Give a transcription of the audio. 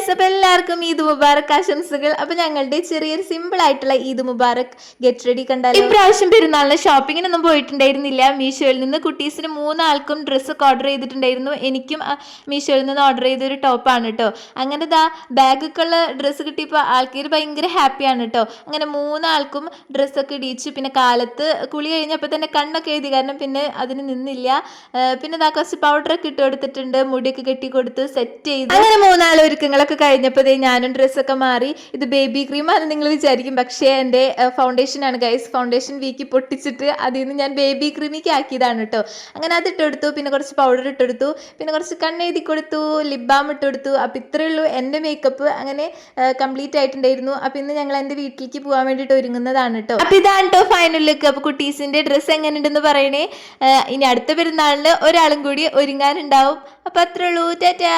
Guys, അപ്പോൾ എല്ലാവർക്കും ഈദ് മുബാറക് ആശംസകൾ. അപ്പോൾ ഞങ്ങളുടെ ചെറിയൊരു സിമ്പിൾ ആയിട്ടുള്ള ഈദ് മുബാറക് ഗെറ്റ് റെഡി കണ്ടാലോ. ഇപ്രാവശ്യം പെരുന്നാളിന് ഷോപ്പിങ്ങിനൊന്നും പോയിട്ടുണ്ടായിരുന്നില്ല. മീഷോയിൽ നിന്ന് കുട്ടീസിന് 3 ആൾക്കും ഡ്രസ്സൊക്കെ ഓർഡർ ചെയ്തിട്ടുണ്ടായിരുന്നു. എനിക്കും മീഷോയിൽ നിന്ന് ഓർഡർ ചെയ്തൊരു ടോപ്പാണ് കേട്ടോ. അങ്ങനെ ബാഗൊക്കെയുള്ള ഡ്രസ്സ് കിട്ടിയപ്പോൾ ആൾക്കാർ ഭയങ്കര ഹാപ്പിയാണ് കേട്ടോ. അങ്ങനെ 3 ആൾക്കും ഡ്രസ്സൊക്കെ ഇടിച്ചു. പിന്നെ കാലത്ത് കുളി കഴിഞ്ഞപ്പോൾ തന്നെ കണ്ണൊക്കെ എഴുതി, കാരണം പിന്നെ അതിന് നിന്നില്ല. പിന്നെ കുറച്ച് പൗഡറൊക്കെ ഇട്ട് കൊടുത്തിട്ടുണ്ട്, മുടിയൊക്കെ കെട്ടി കൊടുത്ത് സെറ്റ് ചെയ്ത്. അങ്ങനെ 3 ഒരുക്കങ്ങളൊക്കെ കഴിഞ്ഞപ്പോൾ ഞാനും ഡ്രസ്സൊക്കെ മാറി. ഇത് ബേബി ക്രീമാണ് നിങ്ങൾ വിചാരിക്കും, പക്ഷേ എൻ്റെ ഫൗണ്ടേഷനാണ് ഗൈസ്. ഫൗണ്ടേഷൻ വീക്കി പൊട്ടിച്ചിട്ട് അതിൽ നിന്ന് ഞാൻ ബേബി ക്രീമിക്ക് ആക്കിയതാണ് കേട്ടോ. അങ്ങനെ അത് ഇട്ടെടുത്തു, പിന്നെ കുറച്ച് പൗഡർ ഇട്ടെടുത്തു, പിന്നെ കുറച്ച് കണ്ണെഴുതി കൊടുത്തു, ലിപ് ബാം ഇട്ടെടുത്തു. അപ്പം ഇത്രയേ ഉള്ളൂ എൻ്റെ മേക്കപ്പ്. അങ്ങനെ കംപ്ലീറ്റ് ആയിട്ടുണ്ടായിരുന്നു. അപ്പം ഇന്ന് ഞങ്ങൾ എൻ്റെ വീട്ടിലേക്ക് പോകാൻ വേണ്ടിയിട്ട് ഒരുങ്ങുന്നതാണ് കേട്ടോ. അപ്പം ഇതാണ് കേട്ടോ ഫൈനൽ ലുക്ക്. അപ്പോൾ കുട്ടീസിൻ്റെ ഡ്രസ്സ് എങ്ങനെയുണ്ടെന്ന് പറയണേ. ഇനി അടുത്ത പെരുന്നാളിന് ഒരാളും കൂടി ഒരുങ്ങാനുണ്ടാവും. അപ്പം അത്രേ ഉള്ളൂ. ടാറ്റാ.